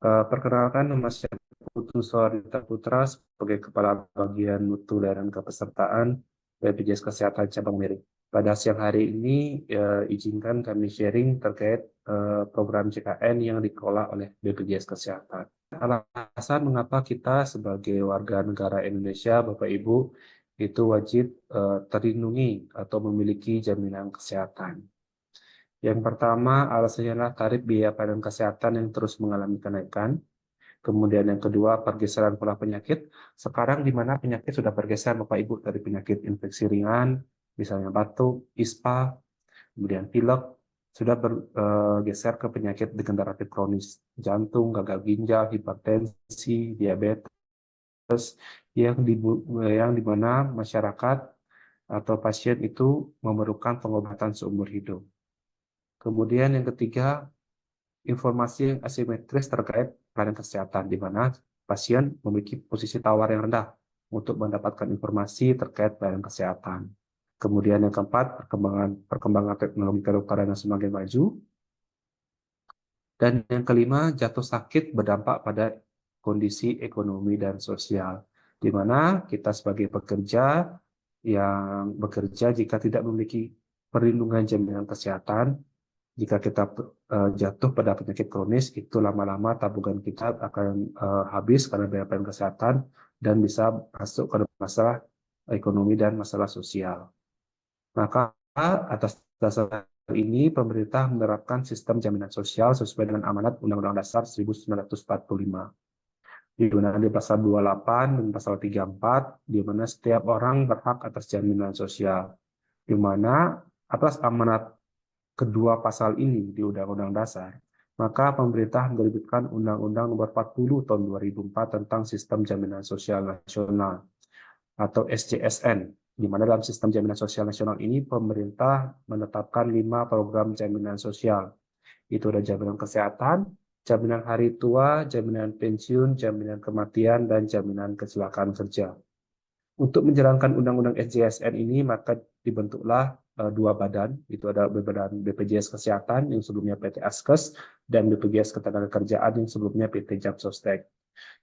Perkenalkan, nama saya Putu Sawarita Putra sebagai Kepala Bagian Mutu Layanan Kepesertaan BPJS Kesehatan Cabang Miring. Pada siang hari ini, izinkan kami sharing terkait program JKN yang dikelola oleh BPJS Kesehatan. Alasan mengapa kita sebagai warga negara Indonesia, Bapak Ibu, itu wajib terlindungi atau memiliki jaminan kesehatan. Yang pertama, alasannya adalah tarif biaya pelayanan kesehatan yang terus mengalami kenaikan. Kemudian yang kedua, pergeseran pola penyakit. Sekarang di mana penyakit sudah bergeser, Bapak Ibu, dari penyakit infeksi ringan, misalnya batuk, ispa, kemudian pilek, sudah bergeser ke penyakit degeneratif kronis, jantung, gagal ginjal, hipertensi, diabetes, yang di mana masyarakat atau pasien itu memerlukan pengobatan seumur hidup. Kemudian yang ketiga, informasi yang asimetris terkait pelayanan kesehatan, di mana pasien memiliki posisi tawar yang rendah untuk mendapatkan informasi terkait pelayanan kesehatan. Kemudian yang keempat, perkembangan teknologi kedokteran yang semakin maju. Dan yang kelima, jatuh sakit berdampak pada kondisi ekonomi dan sosial, di mana kita sebagai pekerja yang bekerja jika tidak memiliki perlindungan jaminan kesehatan, jika kita jatuh pada penyakit kronis, itu lama-lama tabungan kita akan habis karena biaya pelayanan kesehatan dan bisa masuk ke masalah ekonomi dan masalah sosial. Maka atas dasar ini pemerintah menerapkan sistem jaminan sosial sesuai dengan amanat Undang-Undang Dasar 1945. Di mana di pasal 28 dan pasal 34, di mana setiap orang berhak atas jaminan sosial. Di mana atas amanat kedua pasal ini di Undang-Undang Dasar, maka pemerintah menerbitkan Undang-Undang Nomor 40 Tahun 2004 tentang Sistem Jaminan Sosial Nasional atau SJSN, di mana dalam Sistem Jaminan Sosial Nasional ini pemerintah menetapkan 5 program jaminan sosial. Itu ada jaminan kesehatan, jaminan hari tua, jaminan pensiun, jaminan kematian, dan jaminan kecelakaan kerja. Untuk menjalankan Undang-Undang SJSN ini, maka dibentuklah dua badan, itu ada badan BPJS Kesehatan yang sebelumnya PT Askes dan BPJS Ketenagakerjaan yang sebelumnya PT Japsostek.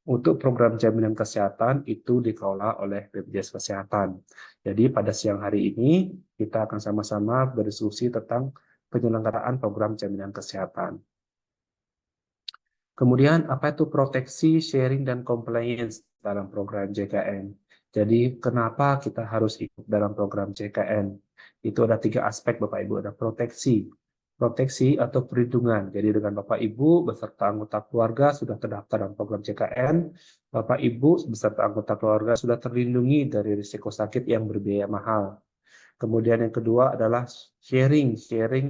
Untuk program jaminan kesehatan itu dikelola oleh BPJS Kesehatan. Jadi pada siang hari ini kita akan sama-sama berdiskusi tentang penyelenggaraan program jaminan kesehatan. Kemudian apa itu proteksi, sharing, dan compliance dalam program JKN? Jadi kenapa kita harus ikut dalam program JKN? Itu ada 3 aspek Bapak Ibu, ada proteksi atau perlindungan. Jadi dengan Bapak Ibu beserta anggota keluarga sudah terdaftar dalam program JKN, Bapak Ibu beserta anggota keluarga sudah terlindungi dari risiko sakit yang berbiaya mahal. Kemudian yang kedua adalah sharing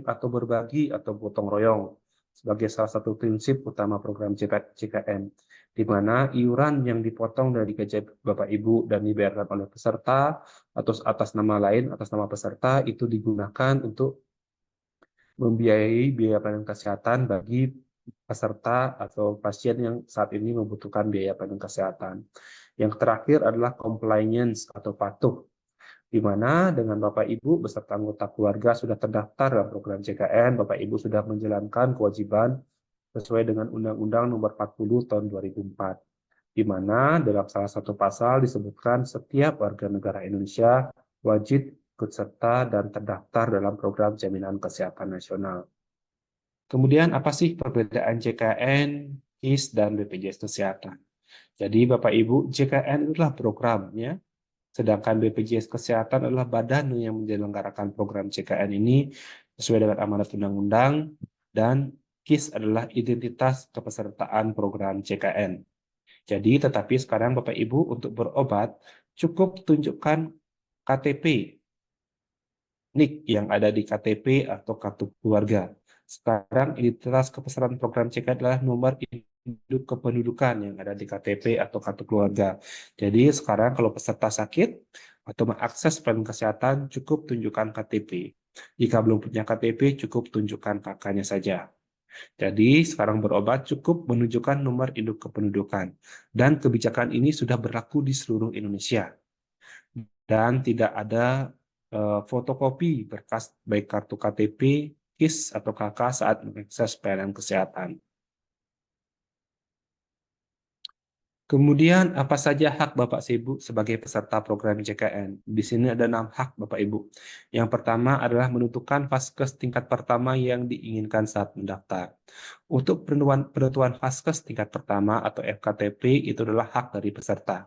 atau berbagi atau gotong royong sebagai salah satu prinsip utama program JKN, di mana iuran yang dipotong dari gaji Bapak Ibu dan dibayarkan oleh peserta atau atas nama lain, atas nama peserta, itu digunakan untuk membiayai biaya pelayanan kesehatan bagi peserta atau pasien yang saat ini membutuhkan biaya pelayanan kesehatan. Yang terakhir adalah compliance atau patuh, di mana dengan Bapak Ibu beserta anggota keluarga sudah terdaftar dalam program JKN, Bapak Ibu sudah menjalankan kewajiban sesuai dengan Undang-Undang Nomor 40 Tahun 2004, di mana dalam salah satu pasal disebutkan setiap warga negara Indonesia wajib ikut serta dan terdaftar dalam program jaminan kesehatan nasional. Kemudian apa sih perbedaan JKN, KIS, dan BPJS Kesehatan? Jadi Bapak Ibu, JKN adalah programnya, sedangkan BPJS Kesehatan adalah badan yang menyelenggarakan program JKN ini sesuai dengan amanat undang-undang, dan KIS adalah identitas kepesertaan program JKN. Jadi, tetapi sekarang Bapak Ibu untuk berobat cukup tunjukkan KTP, NIK yang ada di KTP atau kartu keluarga. Sekarang identitas kepesertaan program JKN adalah nomor induk kependudukan yang ada di KTP atau kartu keluarga. Jadi sekarang kalau peserta sakit atau mengakses pelayanan kesehatan cukup tunjukkan KTP. Jika belum punya KTP cukup tunjukkan kakaknya saja. Jadi sekarang berobat cukup menunjukkan nomor induk kependudukan. Dan kebijakan ini sudah berlaku di seluruh Indonesia. Dan tidak ada fotokopi berkas baik kartu KTP, KIS, atau KK saat mengakses pelayanan kesehatan. Kemudian, apa saja hak Bapak Ibu sebagai peserta program JKN? Di sini ada 6 hak Bapak Ibu. Yang pertama adalah menentukan vaskes tingkat pertama yang diinginkan saat mendaftar. Untuk penentuan vaskes tingkat pertama atau FKTP itu adalah hak dari peserta.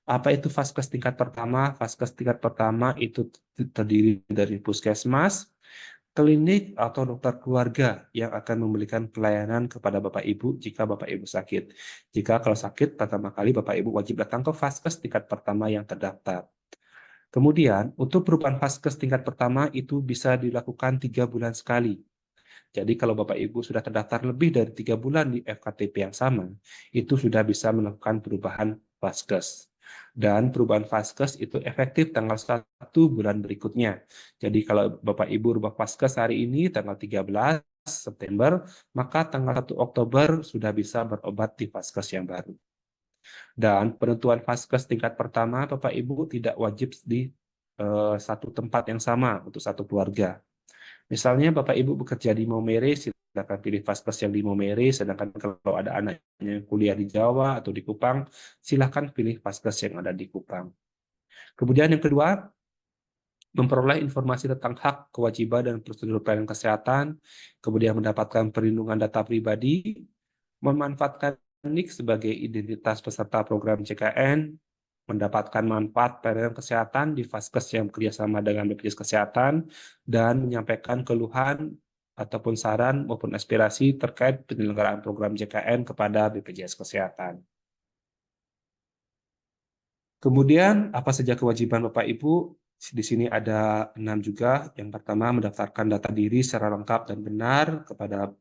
Apa itu vaskes tingkat pertama? Vaskes tingkat pertama itu terdiri dari puskesmas, klinik atau dokter keluarga yang akan memberikan pelayanan kepada Bapak Ibu jika Bapak Ibu sakit. Jika kalau sakit, pertama kali Bapak Ibu wajib datang ke vaskes tingkat pertama yang terdaftar. Kemudian, untuk perubahan vaskes tingkat pertama itu bisa dilakukan 3 bulan sekali. Jadi kalau Bapak Ibu sudah terdaftar lebih dari 3 bulan di FKTP yang sama, itu sudah bisa melakukan perubahan vaskes. Dan perubahan vaskes itu efektif tanggal 1 bulan berikutnya. Jadi kalau Bapak Ibu rubah vaskes hari ini tanggal 13 September, maka tanggal 1 Oktober sudah bisa berobat di vaskes yang baru. Dan penentuan vaskes tingkat pertama Bapak Ibu tidak wajib di satu tempat yang sama untuk satu keluarga. Misalnya Bapak Ibu bekerja di Maumere, silakan pilih vaskes yang di Maumere, sedangkan kalau ada anaknya yang kuliah di Jawa atau di Kupang, silakan pilih vaskes yang ada di Kupang. Kemudian yang kedua, memperoleh informasi tentang hak, kewajiban, dan prosedur pelayanan kesehatan, kemudian mendapatkan perlindungan data pribadi, memanfaatkan NIK sebagai identitas peserta program JKN, mendapatkan manfaat pelayanan kesehatan di vaskes yang bekerjasama dengan BPJS Kesehatan, dan menyampaikan keluhan ataupun saran maupun aspirasi terkait penyelenggaraan program JKN kepada BPJS Kesehatan. Kemudian, apa saja kewajiban Bapak Ibu? Di sini ada 6 juga. Yang pertama, mendaftarkan data diri secara lengkap dan benar kepada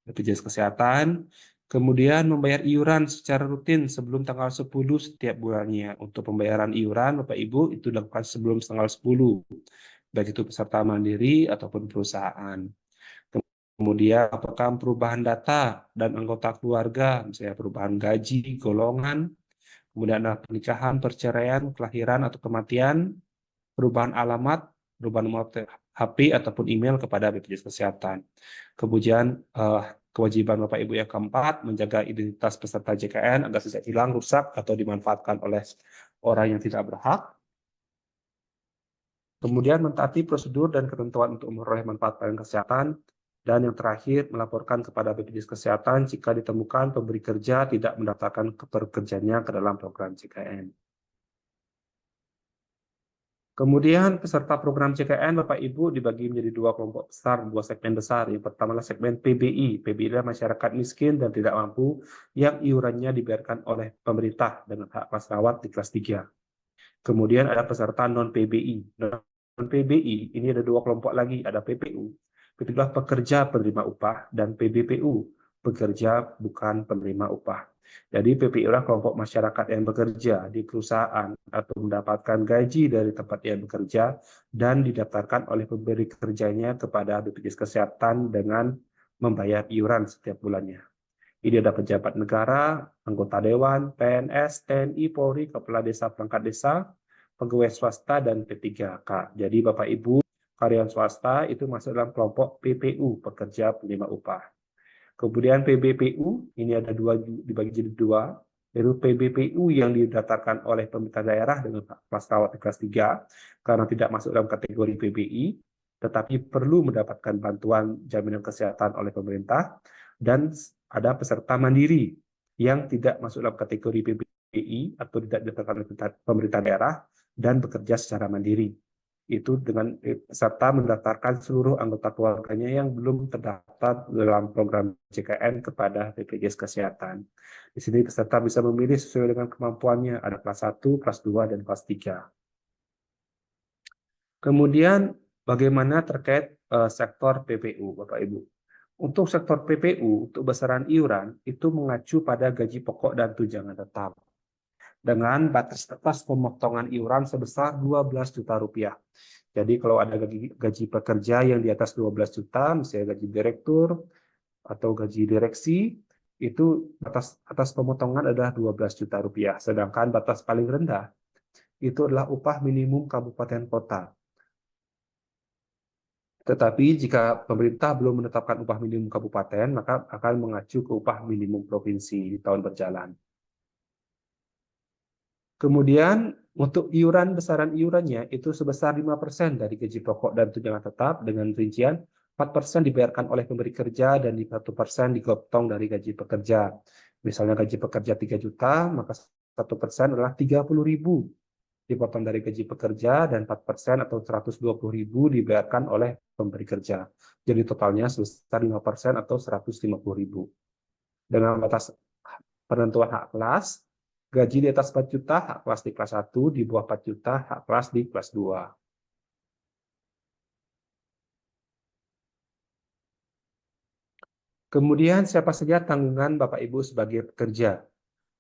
BPJS Kesehatan. Kemudian, membayar iuran secara rutin sebelum tanggal 10 setiap bulannya. Untuk pembayaran iuran, Bapak Ibu, itu dilakukan sebelum tanggal 10, baik itu peserta mandiri ataupun perusahaan. Kemudian, apakah perubahan data dan anggota keluarga, misalnya perubahan gaji, golongan, kemudian ada pernikahan, perceraian, kelahiran atau kematian, perubahan alamat, perubahan nomor HP ataupun email kepada BPJS Kesehatan. Kemudian kewajiban Bapak Ibu yang keempat, menjaga identitas peserta JKN agar tidak hilang, rusak, atau dimanfaatkan oleh orang yang tidak berhak. Kemudian mentaati prosedur dan ketentuan untuk memperoleh manfaat pelayanan kesehatan. Dan yang terakhir, melaporkan kepada BPJS Kesehatan jika ditemukan pemberi kerja tidak mendaftarkan pekerjanya ke dalam program JKN. Kemudian peserta program JKN Bapak Ibu dibagi menjadi 2 kelompok besar, 2 segmen besar. Yang pertama adalah segmen PBI. PBI adalah masyarakat miskin dan tidak mampu yang iurannya dibayarkan oleh pemerintah dengan hak kelas rawat di kelas 3. Kemudian ada peserta non-PBI. Non-PBI ini ada 2 kelompok lagi, ada PPU. PPU adalah pekerja penerima upah dan PBPU, pekerja bukan penerima upah. Jadi PPU adalah kelompok masyarakat yang bekerja di perusahaan atau mendapatkan gaji dari tempat yang bekerja dan didaftarkan oleh pemberi kerjanya kepada BPJS Kesehatan dengan membayar iuran setiap bulannya. Ini ada pejabat negara, anggota dewan, PNS, TNI, Polri, kepala desa, perangkat desa, pegawai swasta, dan P3K. Jadi Bapak Ibu, karyawan swasta itu masuk dalam kelompok PPU, pekerja penerima upah. Kemudian PBPU, ini ada dibagi jadi 2, yaitu PBPU yang didaftarkan oleh pemerintah daerah dengan kelas rawat kelas 3, karena tidak masuk dalam kategori PBI, tetapi perlu mendapatkan bantuan jaminan kesehatan oleh pemerintah, dan ada peserta mandiri yang tidak masuk dalam kategori PBI atau tidak didaftarkan oleh pemerintah daerah dan bekerja secara mandiri. Itu dengan serta mendaftarkan seluruh anggota keluarganya yang belum terdaftar dalam program JKN kepada BPJS Kesehatan. Di sini peserta bisa memilih sesuai dengan kemampuannya, ada kelas 1, kelas 2, dan kelas 3. Kemudian bagaimana terkait sektor PPU, Bapak Ibu? Untuk sektor PPU, untuk besaran iuran, itu mengacu pada gaji pokok dan tunjangan tetap, dengan batas pemotongan iuran sebesar 12 juta rupiah. Jadi kalau ada gaji pekerja yang di atas 12 juta, misalnya gaji direktur atau gaji direksi, itu atas pemotongan adalah 12 juta rupiah. Sedangkan batas paling rendah itu adalah upah minimum kabupaten kota. Tetapi jika pemerintah belum menetapkan upah minimum kabupaten, maka akan mengacu ke upah minimum provinsi di tahun berjalan. Kemudian untuk iuran, besaran iurannya itu sebesar 5% dari gaji pokok dan tunjangan tetap dengan rincian 4% dibayarkan oleh pemberi kerja dan 1% digotong dari gaji pekerja. Misalnya gaji pekerja 3 juta, maka 1% adalah 30.000 dipotong dari gaji pekerja dan 4% atau 120.000 dibayarkan oleh pemberi kerja. Jadi totalnya sebesar 5% atau 150.000. Dengan batas penentuan hak kelas, gaji di atas 4 juta, hak kelas di kelas 1, di bawah 4 juta, hak kelas di kelas 2. Kemudian siapa saja tanggungan Bapak Ibu sebagai pekerja?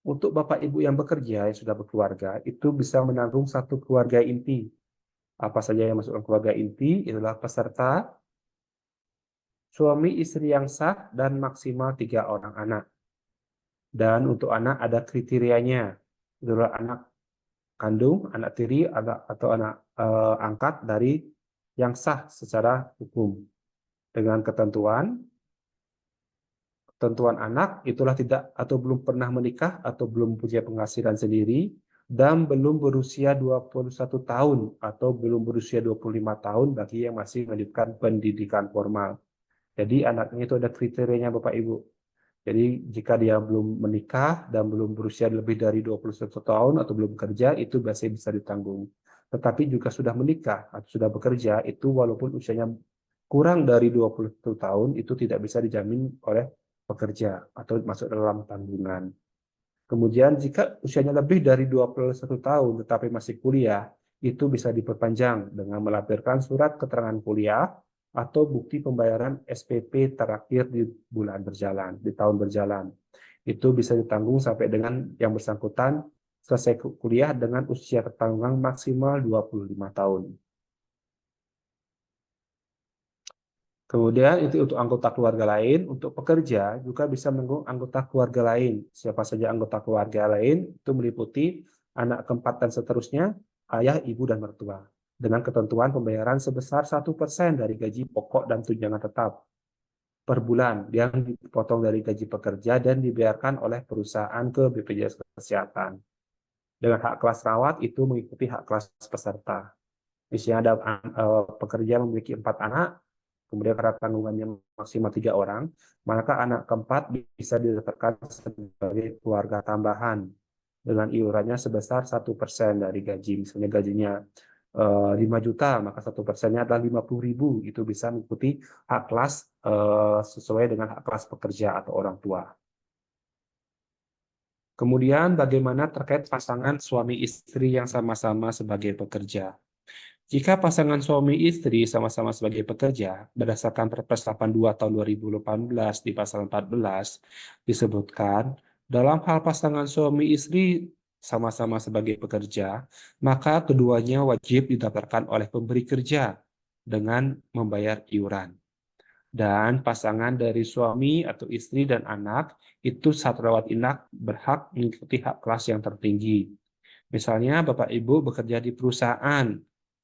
Untuk Bapak Ibu yang bekerja, yang sudah berkeluarga, itu bisa menanggung satu keluarga inti. Apa saja yang masuk ke keluarga inti? Itulah peserta, suami istri yang sah, dan maksimal 3 orang anak. Dan untuk anak ada kriterianya. Itulah anak kandung, anak tiri, atau anak angkat dari yang sah secara hukum. Dengan ketentuan anak itulah tidak atau belum pernah menikah atau belum punya penghasilan sendiri dan belum berusia 21 tahun atau belum berusia 25 tahun bagi yang masih melanjutkan pendidikan formal. Jadi anaknya itu ada kriterianya Bapak Ibu. Jadi jika dia belum menikah dan belum berusia lebih dari 21 tahun atau belum bekerja, itu biasanya bisa ditanggung. Tetapi juga sudah menikah atau sudah bekerja, itu walaupun usianya kurang dari 21 tahun, itu tidak bisa dijamin oleh pekerja atau masuk dalam tanggungan. Kemudian jika usianya lebih dari 21 tahun tetapi masih kuliah, itu bisa diperpanjang dengan melampirkan surat keterangan kuliah atau bukti pembayaran SPP terakhir di bulan berjalan, di tahun berjalan. Itu bisa ditanggung sampai dengan yang bersangkutan selesai kuliah dengan usia ketanggungan maksimal 25 tahun. Kemudian itu untuk anggota keluarga lain, untuk pekerja juga bisa menanggung anggota keluarga lain. Siapa saja anggota keluarga lain itu meliputi anak keempat dan seterusnya, ayah, ibu, dan mertua. Dengan ketentuan pembayaran sebesar 1% dari gaji pokok dan tunjangan tetap per bulan yang dipotong dari gaji pekerja dan dibayarkan oleh perusahaan ke BPJS Kesehatan. Dengan hak kelas rawat itu mengikuti hak kelas peserta. Misalnya ada pekerja memiliki 4 anak, kemudian karena tanggungannya maksimal 3 orang, maka anak keempat bisa didaftarkan sebagai keluarga tambahan dengan iurannya sebesar 1% dari gaji. Misalnya gajinya 5 juta, maka 1%-nya adalah 50.000. Itu bisa mengikuti hak kelas sesuai dengan hak kelas pekerja atau orang tua. Kemudian bagaimana terkait pasangan suami istri yang sama-sama sebagai pekerja? Jika pasangan suami istri sama-sama sebagai pekerja, berdasarkan Perpres 82 tahun 2018 di pasal 14, disebutkan, dalam hal pasangan suami istri sama-sama sebagai pekerja, maka keduanya wajib didaftarkan oleh pemberi kerja dengan membayar iuran. Dan pasangan dari suami atau istri dan anak itu saat rawat inap berhak mengikuti hak kelas yang tertinggi. Misalnya Bapak Ibu bekerja di perusahaan,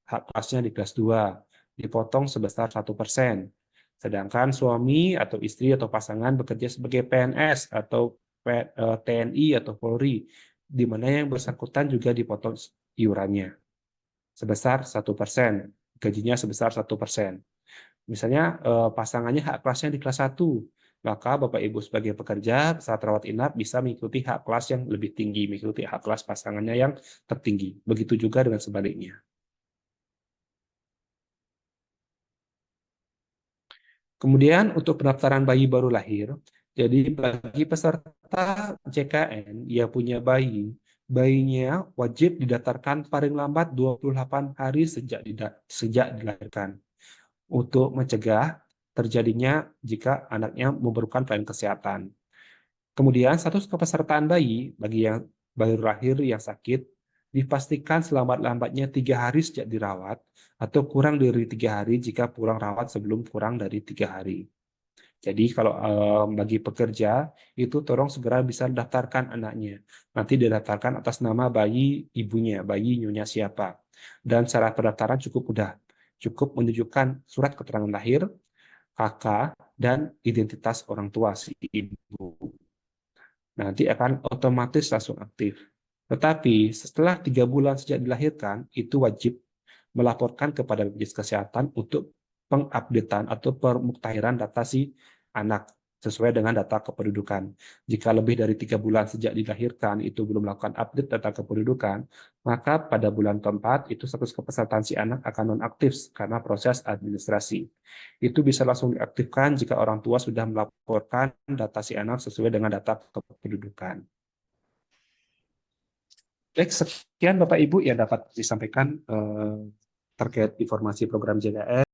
hak kelasnya di kelas 2, dipotong sebesar 1%. Sedangkan suami atau istri atau pasangan bekerja sebagai PNS atau TNI atau Polri, di mana yang bersangkutan juga dipotong iurannya sebesar 1%, gajinya sebesar 1%. Misalnya pasangannya hak kelasnya di kelas 1, maka Bapak Ibu sebagai pekerja saat rawat inap bisa mengikuti hak kelas yang lebih tinggi, mengikuti hak kelas pasangannya yang tertinggi. Begitu juga dengan sebaliknya. Kemudian untuk pendaftaran bayi baru lahir, jadi bagi peserta JKN yang punya bayi, bayinya wajib didaftarkan paling lambat 28 hari sejak dilahirkan untuk mencegah terjadinya jika anaknya memerlukan pelayanan kesehatan. Kemudian status kepesertaan bayi bagi yang baru lahir yang sakit dipastikan selambat-lambatnya 3 hari sejak dirawat atau kurang dari 3 hari jika pulang rawat sebelum kurang dari 3 hari. Jadi kalau bagi pekerja itu tolong segera bisa daftarkan anaknya. Nanti didaftarkan atas nama bayi ibunya, bayi nyonya siapa. Dan cara pendaftaran cukup mudah. Cukup menunjukkan surat keterangan lahir, KK, dan identitas orang tua si ibu. Nanti akan otomatis langsung aktif. Tetapi setelah 3 bulan sejak dilahirkan, itu wajib melaporkan kepada BPJS Kesehatan untuk pengupdatean atau pemuktahiran data si anak sesuai dengan data kependudukan. Jika lebih dari 3 bulan sejak dilahirkan itu belum melakukan update data kependudukan, maka pada bulan keempat itu status kesehatan si anak akan nonaktif karena proses administrasi. Itu bisa langsung diaktifkan jika orang tua sudah melaporkan data si anak sesuai dengan data kependudukan. Baik, sekian Bapak Ibu yang dapat disampaikan terkait informasi program JKN.